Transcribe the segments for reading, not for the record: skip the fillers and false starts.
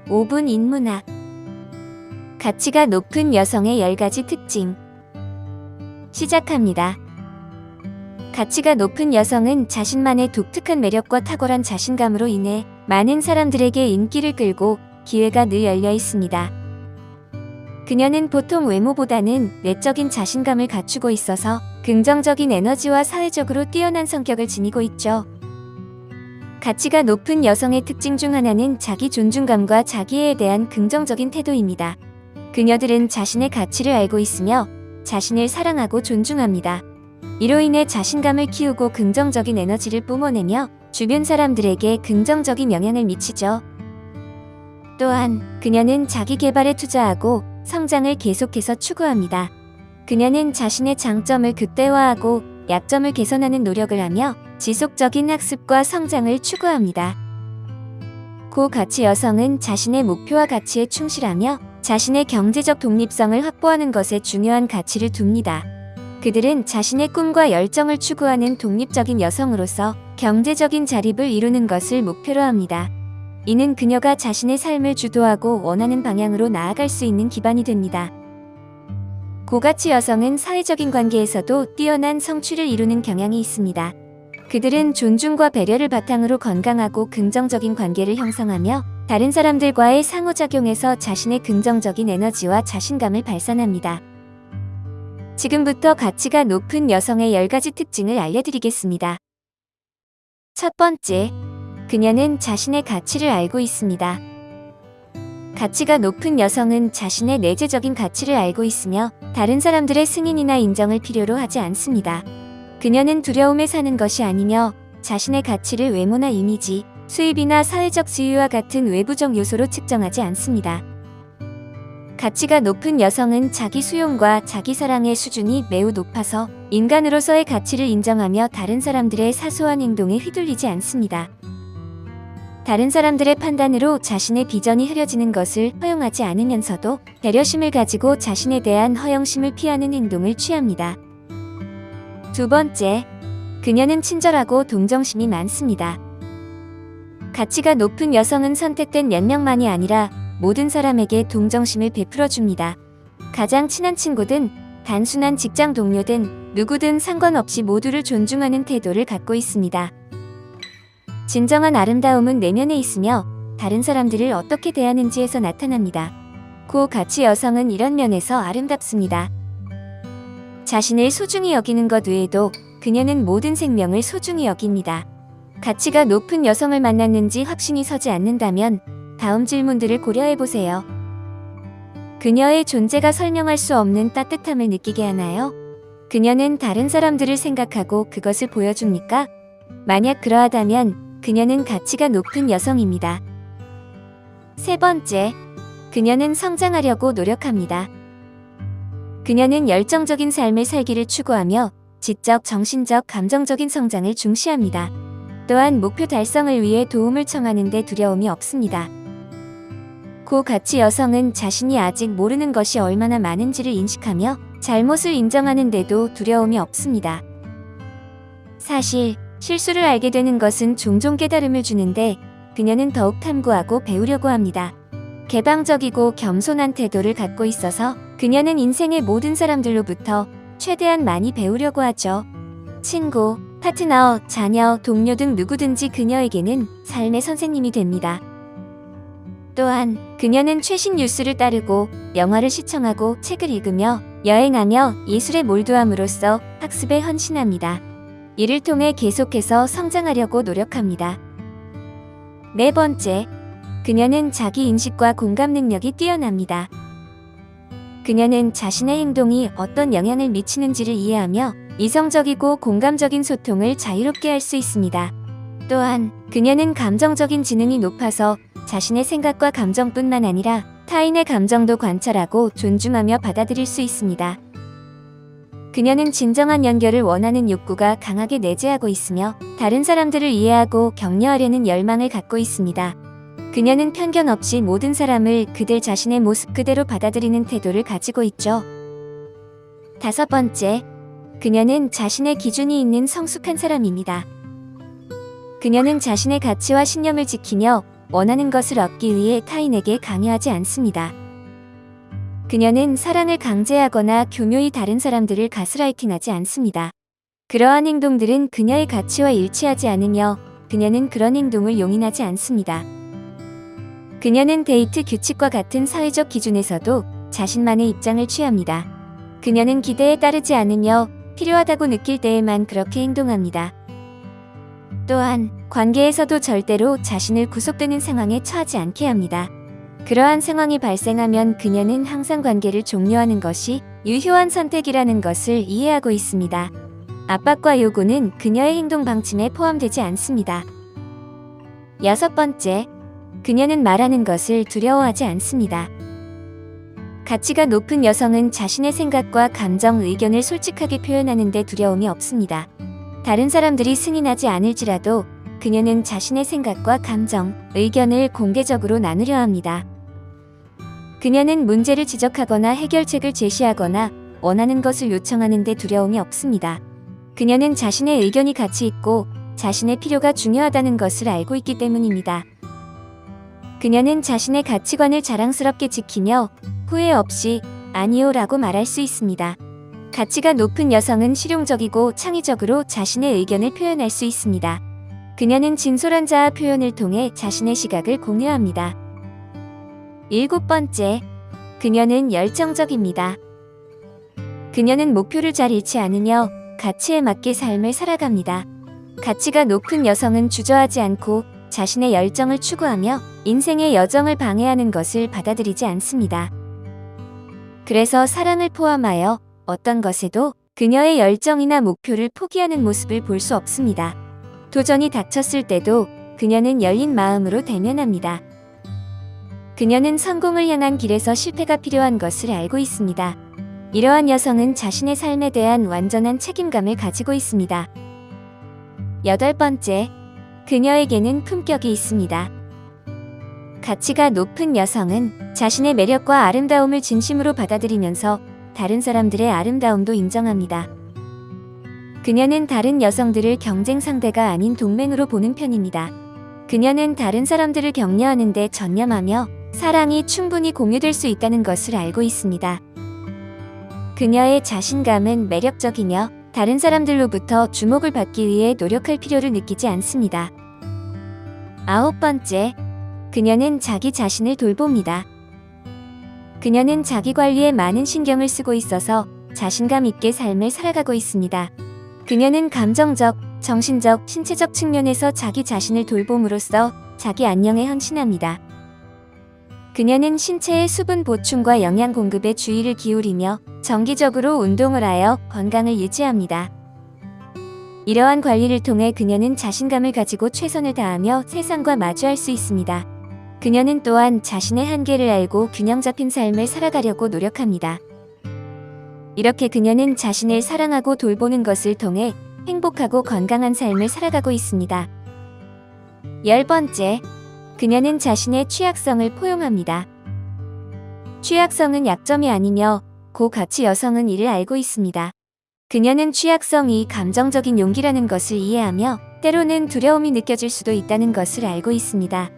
5분 인문학. 가치가 높은 여성의 10가지 특징. 시작합니다. 가치가 높은 여성은 자신만의 독특한 매력과 탁월한 자신감으로 인해 많은 사람들에게 인기를 끌고 기회가 늘 열려 있습니다. 그녀는 보통 외모보다는 내적인 자신감을 갖추고 있어서 긍정적인 에너지와 사회적으로 뛰어난 성격을 지니고 있죠. 가치가 높은 여성의 특징 중 하나는 자기 존중감과 자기에 대한 긍정적인 태도입니다. 그녀들은 자신의 가치를 알고 있으며 자신을 사랑하고 존중합니다. 이로 인해 자신감을 키우고 긍정적인 에너지를 뿜어내며 주변 사람들에게 긍정적인 영향을 미치죠. 또한 그녀는 자기 개발에 투자하고 성장을 계속해서 추구합니다. 그녀는 자신의 장점을 극대화하고 약점을 개선하는 노력을 하며 지속적인 학습과 성장을 추구합니다. 고가치 여성은 자신의 목표와 가치에 충실하며 자신의 경제적 독립성을 확보하는 것에 중요한 가치를 둡니다. 그들은 자신의 꿈과 열정을 추구하는 독립적인 여성으로서 경제적인 자립을 이루는 것을 목표로 합니다. 이는 그녀가 자신의 삶을 주도하고 원하는 방향으로 나아갈 수 있는 기반이 됩니다. 고가치 여성은 사회적인 관계에서도 뛰어난 성취를 이루는 경향이 있습니다. 그들은 존중과 배려를 바탕으로 건강하고 긍정적인 관계를 형성하며 다른 사람들과의 상호작용에서 자신의 긍정적인 에너지와 자신감을 발산합니다. 지금부터 가치가 높은 여성의 10가지 특징을 알려드리겠습니다. 첫 번째, 그녀는 자신의 가치를 알고 있습니다. 가치가 높은 여성은 자신의 내재적인 가치를 알고 있으며 다른 사람들의 승인이나 인정을 필요로 하지 않습니다. 그녀는 두려움에 사는 것이 아니며 자신의 가치를 외모나 이미지, 수입이나 사회적 지위와 같은 외부적 요소로 측정하지 않습니다. 가치가 높은 여성은 자기 수용과 자기 사랑의 수준이 매우 높아서 인간으로서의 가치를 인정하며 다른 사람들의 사소한 행동에 휘둘리지 않습니다. 다른 사람들의 판단으로 자신의 비전이 흐려지는 것을 허용하지 않으면서도 배려심을 가지고 자신에 대한 허영심을 피하는 행동을 취합니다. 두 번째, 그녀는 친절하고 동정심이 많습니다. 가치가 높은 여성은 선택된 몇 명만이 아니라 모든 사람에게 동정심을 베풀어줍니다. 가장 친한 친구든 단순한 직장 동료든 누구든 상관없이 모두를 존중하는 태도를 갖고 있습니다. 진정한 아름다움은 내면에 있으며 다른 사람들을 어떻게 대하는지에서 나타납니다. 고가치 여성은 이런 면에서 아름답습니다. 자신을 소중히 여기는 것 외에도 그녀는 모든 생명을 소중히 여깁니다. 가치가 높은 여성을 만났는지 확신이 서지 않는다면 다음 질문들을 고려해보세요. 그녀의 존재가 설명할 수 없는 따뜻함을 느끼게 하나요? 그녀는 다른 사람들을 생각하고 그것을 보여줍니까? 만약 그러하다면 그녀는 가치가 높은 여성입니다. 세 번째, 그녀는 성장하려고 노력합니다. 그녀는 열정적인 삶을 살기를 추구하며 지적, 정신적, 감정적인 성장을 중시합니다. 또한 목표 달성을 위해 도움을 청하는 데 두려움이 없습니다. 고가치 여성은 자신이 아직 모르는 것이 얼마나 많은지를 인식하며 잘못을 인정하는 데도 두려움이 없습니다. 사실 실수를 알게 되는 것은 종종 깨달음을 주는데 그녀는 더욱 탐구하고 배우려고 합니다. 개방적이고 겸손한 태도를 갖고 있어서 그녀는 인생의 모든 사람들로부터 최대한 많이 배우려고 하죠. 친구, 파트너, 자녀, 동료 등 누구든지 그녀에게는 삶의 선생님이 됩니다. 또한 그녀는 최신 뉴스를 따르고 영화를 시청하고 책을 읽으며 여행하며 예술에 몰두함으로써 학습에 헌신합니다. 이를 통해 계속해서 성장하려고 노력합니다. 네 번째, 그녀는 자기 인식과 공감 능력이 뛰어납니다. 그녀는 자신의 행동이 어떤 영향을 미치는지를 이해하며 이성적이고 공감적인 소통을 자유롭게 할 수 있습니다. 또한 그녀는 감정적인 지능이 높아서 자신의 생각과 감정뿐만 아니라 타인의 감정도 관찰하고 존중하며 받아들일 수 있습니다. 그녀는 진정한 연결을 원하는 욕구가 강하게 내재하고 있으며 다른 사람들을 이해하고 격려하려는 열망을 갖고 있습니다. 그녀는 편견 없이 모든 사람을 그들 자신의 모습 그대로 받아들이는 태도를 가지고 있죠. 다섯 번째, 그녀는 자신의 기준이 있는 성숙한 사람입니다. 그녀는 자신의 가치와 신념을 지키며 원하는 것을 얻기 위해 타인에게 강요하지 않습니다. 그녀는 사랑을 강제하거나 교묘히 다른 사람들을 가스라이팅하지 않습니다. 그러한 행동들은 그녀의 가치와 일치하지 않으며 그녀는 그런 행동을 용인하지 않습니다. 그녀는 데이트 규칙과 같은 사회적 기준에서도 자신만의 입장을 취합니다. 그녀는 기대에 따르지 않으며 필요하다고 느낄 때에만 그렇게 행동합니다. 또한 관계에서도 절대로 자신을 구속되는 상황에 처하지 않게 합니다. 그러한 상황이 발생하면 그녀는 항상 관계를 종료하는 것이 유효한 선택이라는 것을 이해하고 있습니다. 압박과 요구는 그녀의 행동 방침에 포함되지 않습니다. 6번째, 그녀는 말하는 것을 두려워하지 않습니다. 가치가 높은 여성은 자신의 생각과 감정, 의견을 솔직하게 표현하는 데 두려움이 없습니다. 다른 사람들이 승인하지 않을지라도 그녀는 자신의 생각과 감정, 의견을 공개적으로 나누려 합니다. 그녀는 문제를 지적하거나 해결책을 제시하거나 원하는 것을 요청하는 데 두려움이 없습니다. 그녀는 자신의 의견이 가치 있고 자신의 필요가 중요하다는 것을 알고 있기 때문입니다. 그녀는 자신의 가치관을 자랑스럽게 지키며 후회 없이 아니요 라고 말할 수 있습니다. 가치가 높은 여성은 실용적이고 창의적으로 자신의 의견을 표현할 수 있습니다. 그녀는 진솔한 자아 표현을 통해 자신의 시각을 공유합니다. 7번째, 그녀는 열정적입니다. 그녀는 목표를 잘 잃지 않으며 가치에 맞게 삶을 살아갑니다. 가치가 높은 여성은 주저하지 않고 자신의 열정을 추구하며 인생의 여정을 방해하는 것을 받아들이지 않습니다. 그래서 사랑을 포함하여 어떤 것에도 그녀의 열정이나 목표를 포기하는 모습을 볼 수 없습니다. 도전이 닥쳤을 때도 그녀는 열린 마음으로 대면합니다. 그녀는 성공을 향한 길에서 실패가 필요한 것을 알고 있습니다. 이러한 여성은 자신의 삶에 대한 완전한 책임감을 가지고 있습니다. 8번째, 그녀에게는 품격이 있습니다. 가치가 높은 여성은 자신의 매력과 아름다움을 진심으로 받아들이면서 다른 사람들의 아름다움도 인정합니다. 그녀는 다른 여성들을 경쟁 상대가 아닌 동맹으로 보는 편입니다. 그녀는 다른 사람들을 격려하는 데 전념하며 사랑이 충분히 공유될 수 있다는 것을 알고 있습니다. 그녀의 자신감은 매력적이며 다른 사람들로부터 주목을 받기 위해 노력할 필요를 느끼지 않습니다. 9번째, 그녀는 자기 자신을 돌봅니다. 그녀는 자기 관리에 많은 신경을 쓰고 있어서 자신감 있게 삶을 살아가고 있습니다. 그녀는 감정적, 정신적, 신체적 측면에서 자기 자신을 돌봄으로써 자기 안녕에 헌신합니다. 그녀는 신체의 수분 보충과 영양 공급에 주의를 기울이며 정기적으로 운동을 하여 건강을 유지합니다. 이러한 관리를 통해 그녀는 자신감을 가지고 최선을 다하며 세상과 마주할 수 있습니다. 그녀는 또한 자신의 한계를 알고 균형 잡힌 삶을 살아가려고 노력합니다. 이렇게 그녀는 자신을 사랑하고 돌보는 것을 통해 행복하고 건강한 삶을 살아가고 있습니다. 10번째, 그녀는 자신의 취약성을 포용합니다. 취약성은 약점이 아니며 고가치 여성은 이를 알고 있습니다. 그녀는 취약성이 감정적인 용기라는 것을 이해하며 때로는 두려움이 느껴질 수도 있다는 것을 알고 있습니다.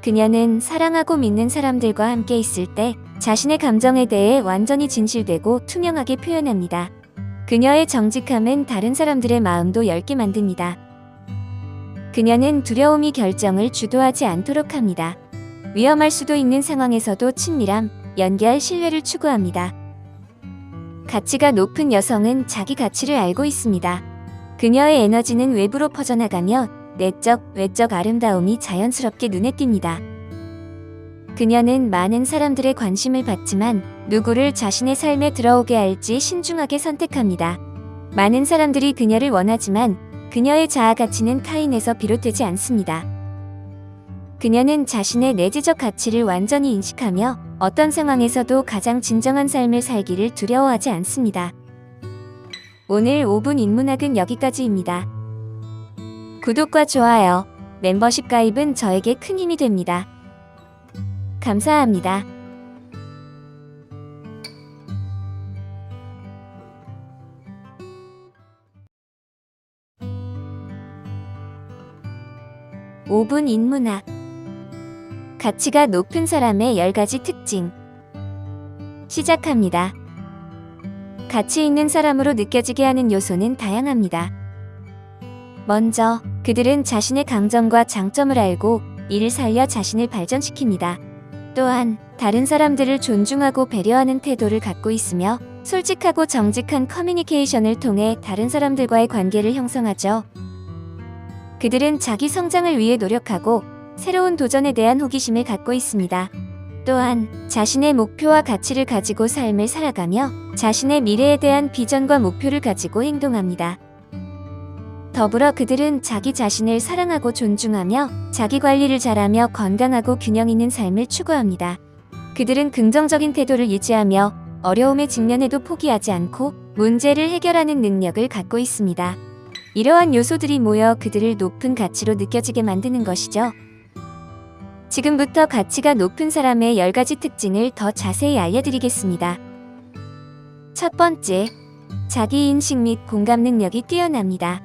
그녀는 사랑하고 믿는 사람들과 함께 있을 때 자신의 감정에 대해 완전히 진실되고 투명하게 표현합니다. 그녀의 정직함은 다른 사람들의 마음도 열게 만듭니다. 그녀는 두려움이 결정을 주도하지 않도록 합니다. 위험할 수도 있는 상황에서도 친밀함, 연결, 신뢰를 추구합니다. 가치가 높은 여성은 자기 가치를 알고 있습니다. 그녀의 에너지는 외부로 퍼져나가며 내적, 외적 아름다움이 자연스럽게 눈에 띕니다. 그녀는 많은 사람들의 관심을 받지만 누구를 자신의 삶에 들어오게 할지 신중하게 선택합니다. 많은 사람들이 그녀를 원하지만 그녀의 자아 가치는 타인에서 비롯되지 않습니다. 그녀는 자신의 내재적 가치를 완전히 인식하며 어떤 상황에서도 가장 진정한 삶을 살기를 두려워하지 않습니다. 오늘 5분 인문학은 여기까지입니다. 구독과 좋아요, 멤버십 가입은 저에게 큰 힘이 됩니다. 감사합니다. (5분) 인문학 가치가 높은 사람의 10가지 특징. 시작합니다. 가치 있는 사람으로 느껴지게 하는 요소는 다양합니다. 먼저, 그들은 자신의 강점과 장점을 알고 이를 살려 자신을 발전시킵니다. 또한, 다른 사람들을 존중하고 배려하는 태도를 갖고 있으며 솔직하고 정직한 커뮤니케이션을 통해 다른 사람들과의 관계를 형성하죠. 그들은 자기 성장을 위해 노력하고 새로운 도전에 대한 호기심을 갖고 있습니다. 또한 자신의 목표와 가치를 가지고 삶을 살아가며 자신의 미래에 대한 비전과 목표를 가지고 행동합니다. 더불어 그들은 자기 자신을 사랑하고 존중하며 자기 관리를 잘하며 건강하고 균형 있는 삶을 추구합니다. 그들은 긍정적인 태도를 유지하며 어려움에 직면해도 포기하지 않고 문제를 해결하는 능력을 갖고 있습니다. 이러한 요소들이 모여 그들을 높은 가치로 느껴지게 만드는 것이죠. 지금부터 가치가 높은 사람의 10가지 특징을 더 자세히 알려드리겠습니다. 첫 번째, 자기인식 및 공감 능력이 뛰어납니다.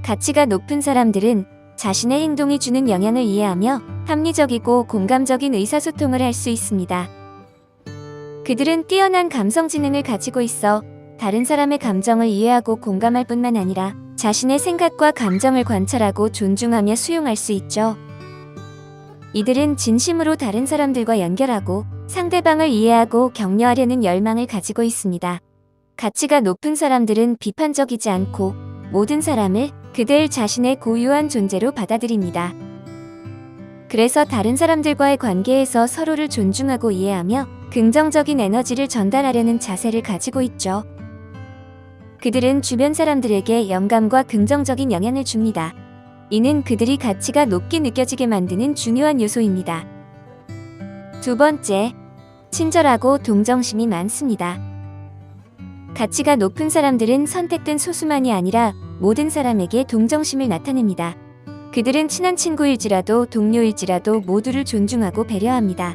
가치가 높은 사람들은 자신의 행동이 주는 영향을 이해하며 합리적이고 공감적인 의사소통을 할 수 있습니다. 그들은 뛰어난 감성 지능을 가지고 있어 다른 사람의 감정을 이해하고 공감할 뿐만 아니라 자신의 생각과 감정을 관찰하고 존중하며 수용할 수 있죠. 이들은 진심으로 다른 사람들과 연결하고 상대방을 이해하고 격려하려는 열망을 가지고 있습니다. 가치가 높은 사람들은 비판적이지 않고 모든 사람을 그들 자신의 고유한 존재로 받아들입니다. 그래서 다른 사람들과의 관계에서 서로를 존중하고 이해하며 긍정적인 에너지를 전달하려는 자세를 가지고 있죠. 그들은 주변 사람들에게 영감과 긍정적인 영향을 줍니다. 이는 그들이 가치가 높게 느껴지게 만드는 중요한 요소입니다. 두 번째, 친절하고 동정심이 많습니다. 가치가 높은 사람들은 선택된 소수만이 아니라 모든 사람에게 동정심을 나타냅니다. 그들은 친한 친구일지라도 동료일지라도 모두를 존중하고 배려합니다.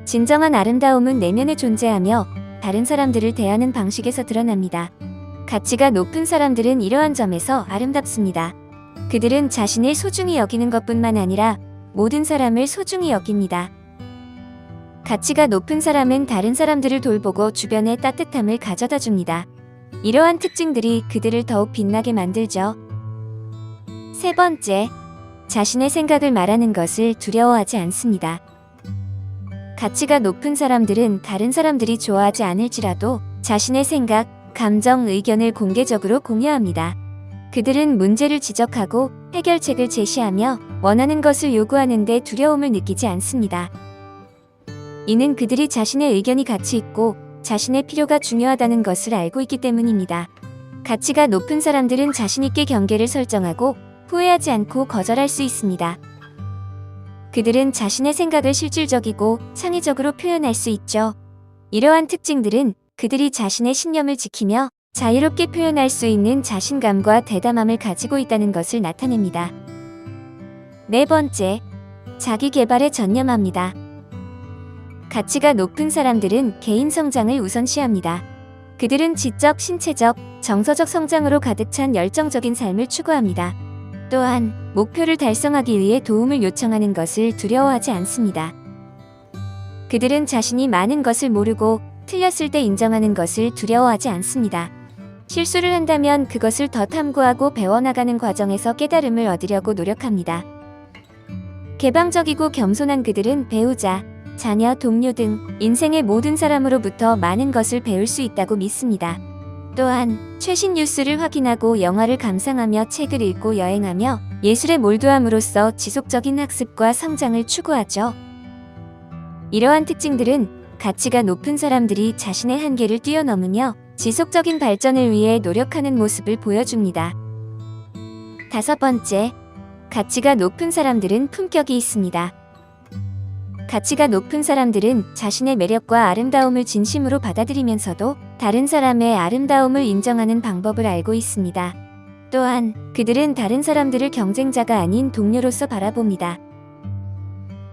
진정한 아름다움은 내면에 존재하며 다른 사람들을 대하는 방식에서 드러납니다. 가치가 높은 사람들은 이러한 점에서 아름답습니다. 그들은 자신을 소중히 여기는 것뿐만 아니라 모든 사람을 소중히 여깁니다. 가치가 높은 사람은 다른 사람들을 돌보고 주변에 따뜻함을 가져다 줍니다. 이러한 특징들이 그들을 더욱 빛나게 만들죠. 세 번째, 자신의 생각을 말하는 것을 두려워하지 않습니다. 가치가 높은 사람들은 다른 사람들이 좋아하지 않을지라도 자신의 생각, 감정, 의견을 공개적으로 공유합니다. 그들은 문제를 지적하고 해결책을 제시하며 원하는 것을 요구하는 데 두려움을 느끼지 않습니다. 이는 그들이 자신의 의견이 가치 있고 자신의 필요가 중요하다는 것을 알고 있기 때문입니다. 가치가 높은 사람들은 자신 있게 경계를 설정하고 후회하지 않고 거절할 수 있습니다. 그들은 자신의 생각을 실질적이고 창의적으로 표현할 수 있죠. 이러한 특징들은 그들이 자신의 신념을 지키며 자유롭게 표현할 수 있는 자신감과 대담함을 가지고 있다는 것을 나타냅니다. 네 번째, 자기 개발에 전념합니다. 가치가 높은 사람들은 개인 성장을 우선시합니다. 그들은 지적, 신체적, 정서적 성장으로 가득 찬 열정적인 삶을 추구합니다. 또한 목표를 달성하기 위해 도움을 요청하는 것을 두려워하지 않습니다. 그들은 자신이 많은 것을 모르고 틀렸을 때 인정하는 것을 두려워하지 않습니다. 실수를 한다면 그것을 더 탐구하고 배워나가는 과정에서 깨달음을 얻으려고 노력합니다. 개방적이고 겸손한 그들은 배우자, 자녀, 동료 등 인생의 모든 사람으로부터 많은 것을 배울 수 있다고 믿습니다. 또한 최신 뉴스를 확인하고 영화를 감상하며 책을 읽고 여행하며 예술에 몰두함으로써 지속적인 학습과 성장을 추구하죠. 이러한 특징들은 가치가 높은 사람들이 자신의 한계를 뛰어넘으며 지속적인 발전을 위해 노력하는 모습을 보여줍니다. 다섯 번째, 가치가 높은 사람들은 품격이 있습니다. 가치가 높은 사람들은 자신의 매력과 아름다움을 진심으로 받아들이면서도 다른 사람의 아름다움을 인정하는 방법을 알고 있습니다. 또한 그들은 다른 사람들을 경쟁자가 아닌 동료로서 바라봅니다.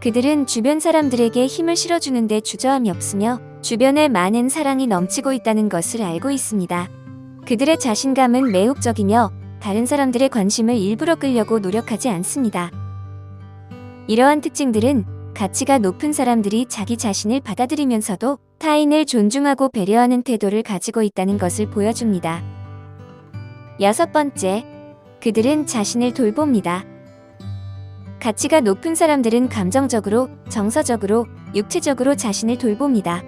그들은 주변 사람들에게 힘을 실어주는데 주저함이 없으며 주변에 많은 사랑이 넘치고 있다는 것을 알고 있습니다. 그들의 자신감은 매혹적이며 다른 사람들의 관심을 일부러 끌려고 노력하지 않습니다. 이러한 특징들은 가치가 높은 사람들이 자기 자신을 받아들이면서도 타인을 존중하고 배려하는 태도를 가지고 있다는 것을 보여줍니다. 여섯 번째, 그들은 자신을 돌봅니다. 가치가 높은 사람들은 감정적으로, 정서적으로, 육체적으로 자신을 돌봅니다.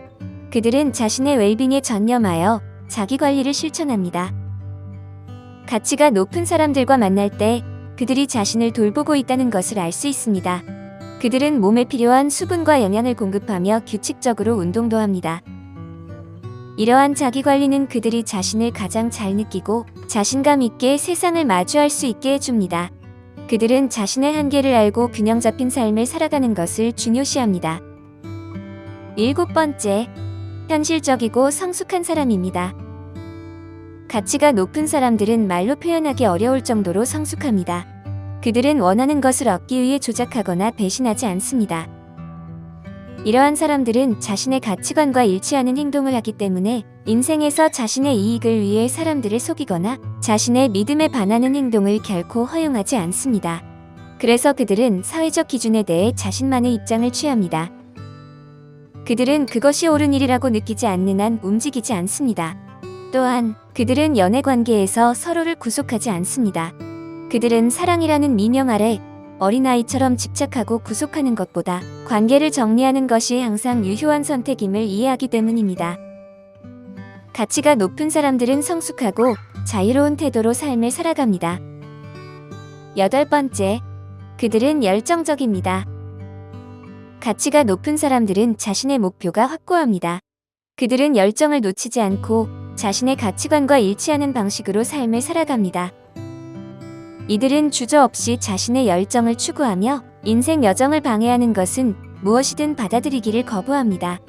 그들은 자신의 웰빙에 전념하여 자기 관리를 실천합니다. 가치가 높은 사람들과 만날 때 그들이 자신을 돌보고 있다는 것을 알 수 있습니다. 그들은 몸에 필요한 수분과 영양을 공급하며 규칙적으로 운동도 합니다. 이러한 자기 관리는 그들이 자신을 가장 잘 느끼고 자신감 있게 세상을 마주할 수 있게 해줍니다. 그들은 자신의 한계를 알고 균형 잡힌 삶을 살아가는 것을 중요시합니다. 일곱 번째, 현실적이고 성숙한 사람입니다. 가치가 높은 사람들은 말로 표현하기 어려울 정도로 성숙합니다. 그들은 원하는 것을 얻기 위해 조작하거나 배신하지 않습니다. 이러한 사람들은 자신의 가치관과 일치하는 행동을 하기 때문에 인생에서 자신의 이익을 위해 사람들을 속이거나 자신의 믿음에 반하는 행동을 결코 허용하지 않습니다. 그래서 그들은 사회적 기준에 대해 자신만의 입장을 취합니다. 그들은 그것이 옳은 일이라고 느끼지 않는 한 움직이지 않습니다. 또한 그들은 연애 관계에서 서로를 구속하지 않습니다. 그들은 사랑이라는 미명 아래 어린아이처럼 집착하고 구속하는 것보다 관계를 정리하는 것이 항상 유효한 선택임을 이해하기 때문입니다. 가치가 높은 사람들은 성숙하고 자유로운 태도로 삶을 살아갑니다. 여덟 번째, 그들은 열정적입니다. 가치가 높은 사람들은 자신의 목표가 확고합니다. 그들은 열정을 놓치지 않고 자신의 가치관과 일치하는 방식으로 삶을 살아갑니다. 이들은 주저없이 자신의 열정을 추구하며 인생 여정을 방해하는 것은 무엇이든 받아들이기를 거부합니다.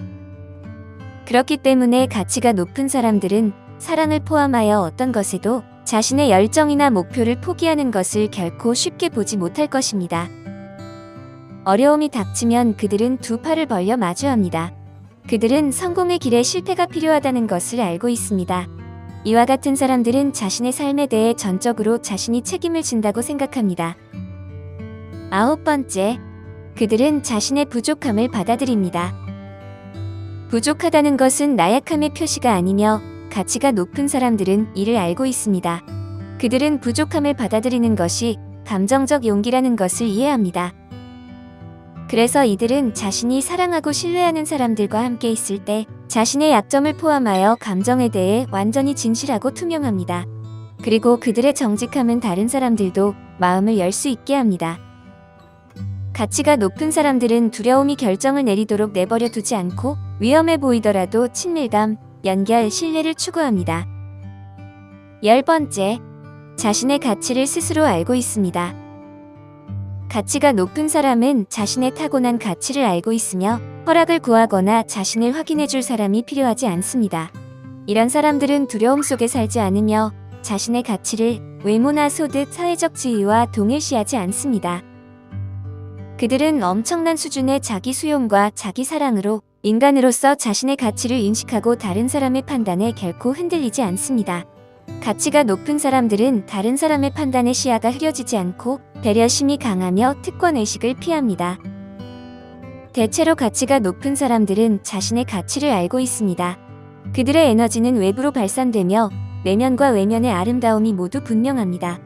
그렇기 때문에 가치가 높은 사람들은 사랑을 포함하여 어떤 것에도 자신의 열정이나 목표를 포기하는 것을 결코 쉽게 보지 못할 것입니다. 어려움이 닥치면 그들은 두 팔을 벌려 마주합니다. 그들은 성공의 길에 실패가 필요하다는 것을 알고 있습니다. 이와 같은 사람들은 자신의 삶에 대해 전적으로 자신이 책임을 진다고 생각합니다. 아홉 번째, 그들은 자신의 부족함을 받아들입니다. 부족하다는 것은 나약함의 표시가 아니며 가치가 높은 사람들은 이를 알고 있습니다. 그들은 부족함을 받아들이는 것이 감정적 용기라는 것을 이해합니다. 그래서 이들은 자신이 사랑하고 신뢰하는 사람들과 함께 있을 때 자신의 약점을 포함하여 감정에 대해 완전히 진실하고 투명합니다. 그리고 그들의 정직함은 다른 사람들도 마음을 열 수 있게 합니다. 가치가 높은 사람들은 두려움이 결정을 내리도록 내버려 두지 않고 위험해 보이더라도 친밀감, 연결, 신뢰를 추구합니다. 열 번째, 자신의 가치를 스스로 알고 있습니다. 가치가 높은 사람은 자신의 타고난 가치를 알고 있으며 허락을 구하거나 자신을 확인해 줄 사람이 필요하지 않습니다. 이런 사람들은 두려움 속에 살지 않으며 자신의 가치를 외모나 소득, 사회적 지위와 동일시하지 않습니다. 그들은 엄청난 수준의 자기 수용과 자기 사랑으로 인간으로서 자신의 가치를 인식하고 다른 사람의 판단에 결코 흔들리지 않습니다. 가치가 높은 사람들은 다른 사람의 판단에 시야가 흐려지지 않고 배려심이 강하며 특권의식을 피합니다. 대체로 가치가 높은 사람들은 자신의 가치를 알고 있습니다. 그들의 에너지는 외부로 발산되며 내면과 외면의 아름다움이 모두 분명합니다.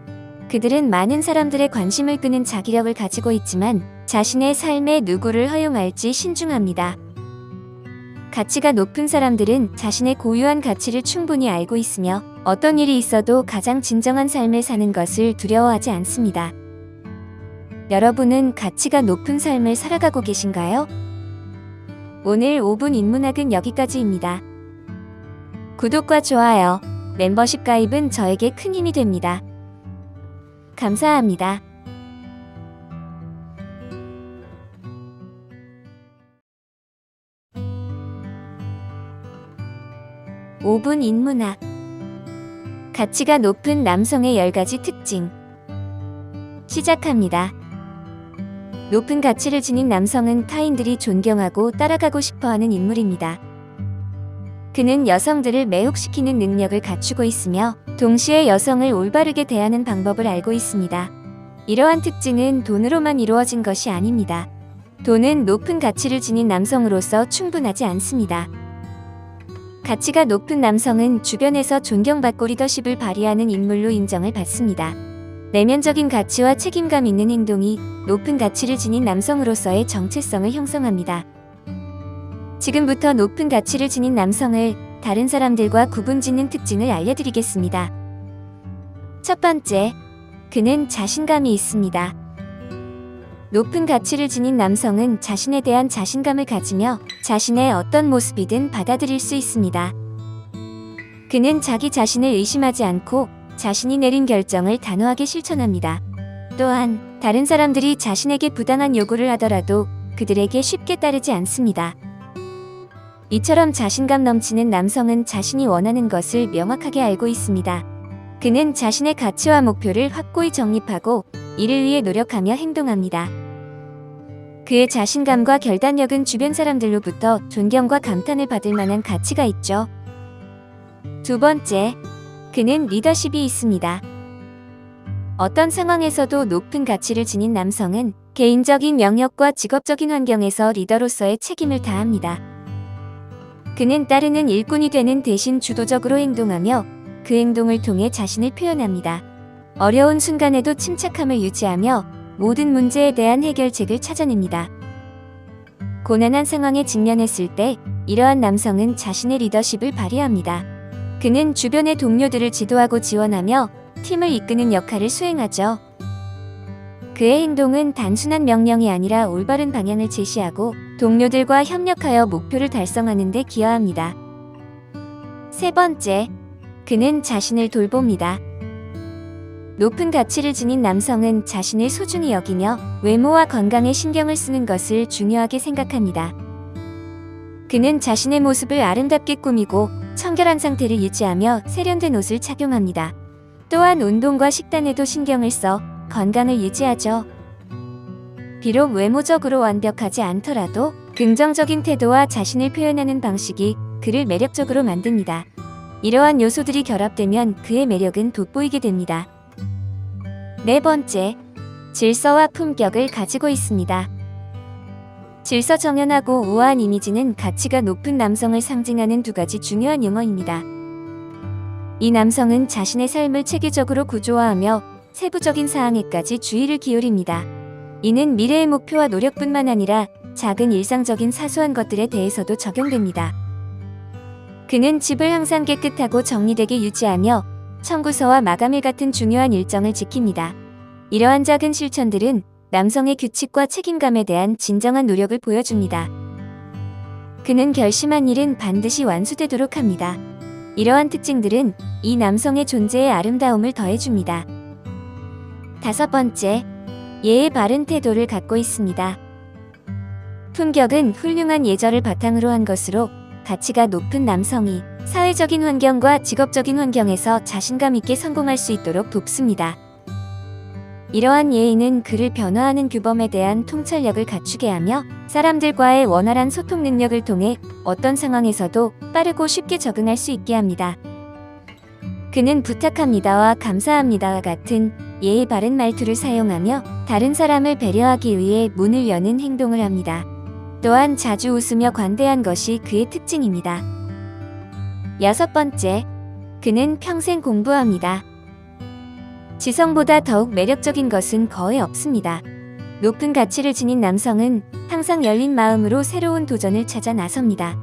그들은 많은 사람들의 관심을 끄는 자기력을 가지고 있지만 자신의 삶에 누구를 허용할지 신중합니다. 가치가 높은 사람들은 자신의 고유한 가치를 충분히 알고 있으며 어떤 일이 있어도 가장 진정한 삶을 사는 것을 두려워하지 않습니다. 여러분은 가치가 높은 삶을 살아가고 계신가요? 오늘 5분 인문학은 여기까지입니다. 구독과 좋아요, 멤버십 가입은 저에게 큰 힘이 됩니다. 감사합니다. (5분) 인문학. 가치가 높은 남성의 10가지 특징. 시작합니다. 높은 가치를 지닌 남성은 타인들이 존경하고 따라가고 싶어하는 인물입니다. 그는 여성들을 매혹시키는 능력을 갖추고 있으며 동시에 여성을 올바르게 대하는 방법을 알고 있습니다. 이러한 특징은 돈으로만 이루어진 것이 아닙니다. 돈은 높은 가치를 지닌 남성으로서 충분하지 않습니다. 가치가 높은 남성은 주변에서 존경받고 리더십을 발휘하는 인물로 인정을 받습니다. 내면적인 가치와 책임감 있는 행동이 높은 가치를 지닌 남성으로서의 정체성을 형성합니다. 지금부터 높은 가치를 지닌 남성을 다른 사람들과 구분짓는 특징을 알려드리겠습니다. 첫 번째, 그는 자신감이 있습니다. 높은 가치를 지닌 남성은 자신에 대한 자신감을 가지며 자신의 어떤 모습이든 받아들일 수 있습니다. 그는 자기 자신을 의심하지 않고 자신이 내린 결정을 단호하게 실천합니다. 또한 다른 사람들이 자신에게 부당한 요구를 하더라도 그들에게 쉽게 따르지 않습니다. 이처럼 자신감 넘치는 남성은 자신이 원하는 것을 명확하게 알고 있습니다. 그는 자신의 가치와 목표를 확고히 정립하고 이를 위해 노력하며 행동합니다. 그의 자신감과 결단력은 주변 사람들로부터 존경과 감탄을 받을 만한 가치가 있죠. 두 번째, 그는 리더십이 있습니다. 어떤 상황에서도 높은 가치를 지닌 남성은 개인적인 영역과 직업적인 환경에서 리더로서의 책임을 다합니다. 그는 따르는 일꾼이 되는 대신 주도적으로 행동하며 그 행동을 통해 자신을 표현합니다. 어려운 순간에도 침착함을 유지하며 모든 문제에 대한 해결책을 찾아냅니다. 고난한 상황에 직면했을 때 이러한 남성은 자신의 리더십을 발휘합니다. 그는 주변의 동료들을 지도하고 지원하며 팀을 이끄는 역할을 수행하죠. 그의 행동은 단순한 명령이 아니라 올바른 방향을 제시하고 동료들과 협력하여 목표를 달성하는 데 기여합니다. 세 번째, 그는 자신을 돌봅니다. 높은 가치를 지닌 남성은 자신을 소중히 여기며 외모와 건강에 신경을 쓰는 것을 중요하게 생각합니다. 그는 자신의 모습을 아름답게 꾸미고 청결한 상태를 유지하며 세련된 옷을 착용합니다. 또한 운동과 식단에도 신경을 써 건강을 유지하죠. 비록 외모적으로 완벽하지 않더라도 긍정적인 태도와 자신을 표현하는 방식이 그를 매력적으로 만듭니다. 이러한 요소들이 결합되면 그의 매력은 돋보이게 됩니다. 네 번째, 질서와 품격을 가지고 있습니다. 질서정연하고 우아한 이미지는 가치가 높은 남성을 상징하는 두 가지 중요한 용어입니다. 이 남성은 자신의 삶을 체계적으로 구조화하며 세부적인 사항에까지 주의를 기울입니다. 이는 미래의 목표와 노력뿐만 아니라 작은 일상적인 사소한 것들에 대해서도 적용됩니다. 그는 집을 항상 깨끗하고 정리되게 유지하며 청구서와 마감일 같은 중요한 일정을 지킵니다. 이러한 작은 실천들은 남성의 규칙과 책임감에 대한 진정한 노력을 보여줍니다. 그는 결심한 일은 반드시 완수되도록 합니다. 이러한 특징들은 이 남성의 존재에 아름다움을 더해줍니다. 다섯 번째, 예의 바른 태도를 갖고 있습니다. 품격은 훌륭한 예절을 바탕으로 한 것으로 가치가 높은 남성이 사회적인 환경과 직업적인 환경에서 자신감 있게 성공할 수 있도록 돕습니다. 이러한 예의는 그를 변화하는 규범에 대한 통찰력을 갖추게 하며 사람들과의 원활한 소통 능력을 통해 어떤 상황에서도 빠르고 쉽게 적응할 수 있게 합니다. 그는 부탁합니다와 감사합니다와 같은 예의 바른 말투를 사용하며 다른 사람을 배려하기 위해 문을 여는 행동을 합니다. 또한 자주 웃으며 관대한 것이 그의 특징입니다. 여섯 번째, 그는 평생 공부합니다. 지성보다 더욱 매력적인 것은 거의 없습니다. 높은 가치를 지닌 남성은 항상 열린 마음으로 새로운 도전을 찾아 나섭니다.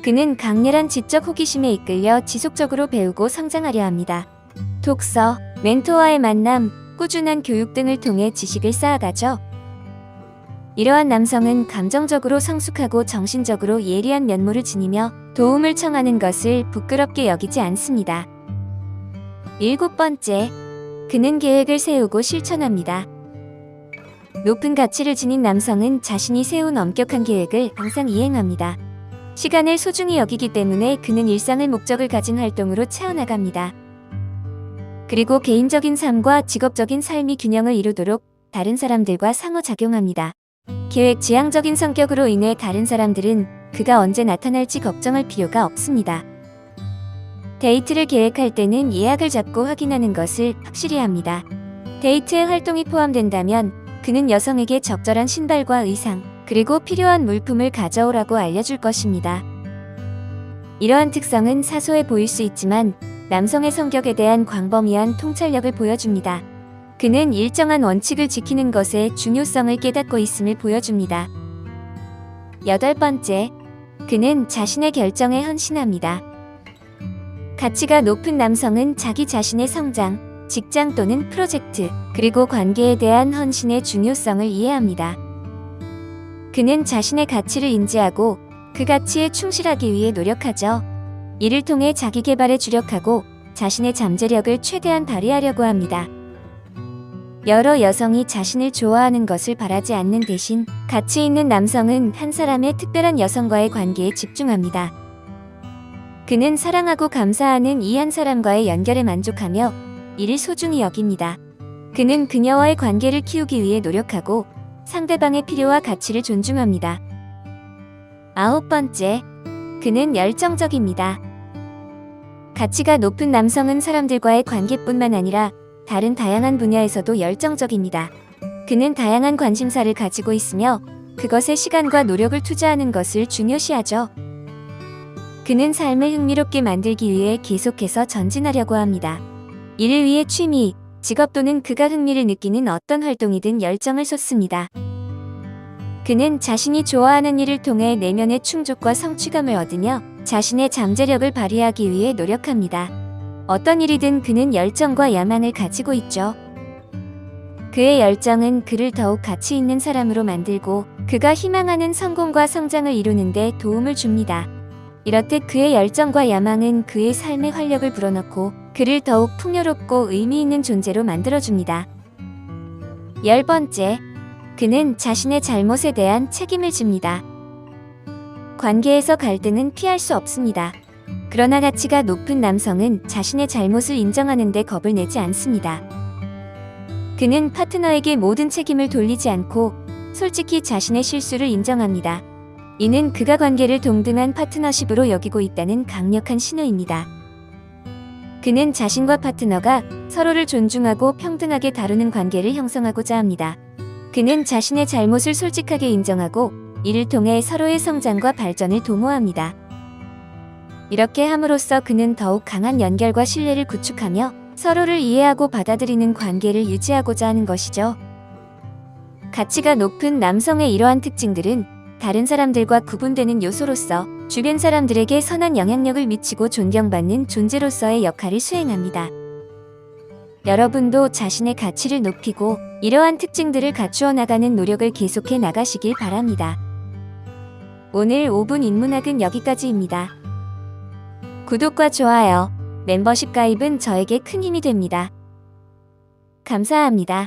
그는 강렬한 지적 호기심에 이끌려 지속적으로 배우고 성장하려 합니다. 독서, 멘토와의 만남, 꾸준한 교육 등을 통해 지식을 쌓아가죠. 이러한 남성은 감정적으로 성숙하고 정신적으로 예리한 면모를 지니며 도움을 청하는 것을 부끄럽게 여기지 않습니다. 일곱 번째, 그는 계획을 세우고 실천합니다. 높은 가치를 지닌 남성은 자신이 세운 엄격한 계획을 항상 이행합니다. 시간을 소중히 여기기 때문에 그는 일상의 목적을 가진 활동으로 채워나갑니다. 그리고 개인적인 삶과 직업적인 삶이 균형을 이루도록 다른 사람들과 상호작용합니다. 계획지향적인 성격으로 인해 다른 사람들은 그가 언제 나타날지 걱정할 필요가 없습니다. 데이트를 계획할 때는 예약을 잡고 확인하는 것을 확실히 합니다. 데이트의 활동이 포함된다면 그는 여성에게 적절한 신발과 의상, 그리고 필요한 물품을 가져오라고 알려줄 것입니다. 이러한 특성은 사소해 보일 수 있지만 남성의 성격에 대한 광범위한 통찰력을 보여줍니다. 그는 일정한 원칙을 지키는 것의 중요성을 깨닫고 있음을 보여줍니다. 8번째, 그는 자신의 결정에 헌신합니다. 가치가 높은 남성은 자기 자신의 성장, 직장 또는 프로젝트, 그리고 관계에 대한 헌신의 중요성을 이해합니다. 그는 자신의 가치를 인지하고 그 가치에 충실하기 위해 노력하죠. 이를 통해 자기 개발에 주력하고 자신의 잠재력을 최대한 발휘하려고 합니다. 여러 여성이 자신을 좋아하는 것을 바라지 않는 대신 가치 있는 남성은 한 사람의 특별한 여성과의 관계에 집중합니다. 그는 사랑하고 감사하는 이 한 사람과의 연결에 만족하며 이를 소중히 여깁니다. 그는 그녀와의 관계를 키우기 위해 노력하고 상대방의 필요와 가치를 존중합니다. 9번째, 그는 열정적입니다. 가치가 높은 남성은 사람들과의 관계뿐만 아니라 다른 다양한 분야에서도 열정적입니다. 그는 다양한 관심사를 가지고 있으며 그것에 시간과 노력을 투자하는 것을 중요시하죠. 그는 삶을 흥미롭게 만들기 위해 계속해서 전진하려고 합니다. 이를 위해 취미, 직업 또는 그가 흥미를 느끼는 어떤 활동이든 열정을 쏟습니다. 그는 자신이 좋아하는 일을 통해 내면의 충족과 성취감을 얻으며 자신의 잠재력을 발휘하기 위해 노력합니다. 어떤 일이든 그는 열정과 야망을 가지고 있죠. 그의 열정은 그를 더욱 가치 있는 사람으로 만들고 그가 희망하는 성공과 성장을 이루는 데 도움을 줍니다. 이렇듯 그의 열정과 야망은 그의 삶에 활력을 불어넣고 그를 더욱 풍요롭고 의미 있는 존재로 만들어줍니다. 10번째, 그는 자신의 잘못에 대한 책임을 집니다. 관계에서 갈등은 피할 수 없습니다. 그러나 가치가 높은 남성은 자신의 잘못을 인정하는 데 겁을 내지 않습니다. 그는 파트너에게 모든 책임을 돌리지 않고 솔직히 자신의 실수를 인정합니다. 이는 그가 관계를 동등한 파트너십으로 여기고 있다는 강력한 신호입니다. 그는 자신과 파트너가 서로를 존중하고 평등하게 다루는 관계를 형성하고자 합니다. 그는 자신의 잘못을 솔직하게 인정하고 이를 통해 서로의 성장과 발전을 도모합니다. 이렇게 함으로써 그는 더욱 강한 연결과 신뢰를 구축하며 서로를 이해하고 받아들이는 관계를 유지하고자 하는 것이죠. 가치가 높은 남성의 이러한 특징들은 다른 사람들과 구분되는 요소로서 주변 사람들에게 선한 영향력을 미치고 존경받는 존재로서의 역할을 수행합니다. 여러분도 자신의 가치를 높이고 이러한 특징들을 갖추어 나가는 노력을 계속해 나가시길 바랍니다. 오늘 5분 인문학은 여기까지입니다. 구독과 좋아요, 멤버십 가입은 저에게 큰 힘이 됩니다. 감사합니다.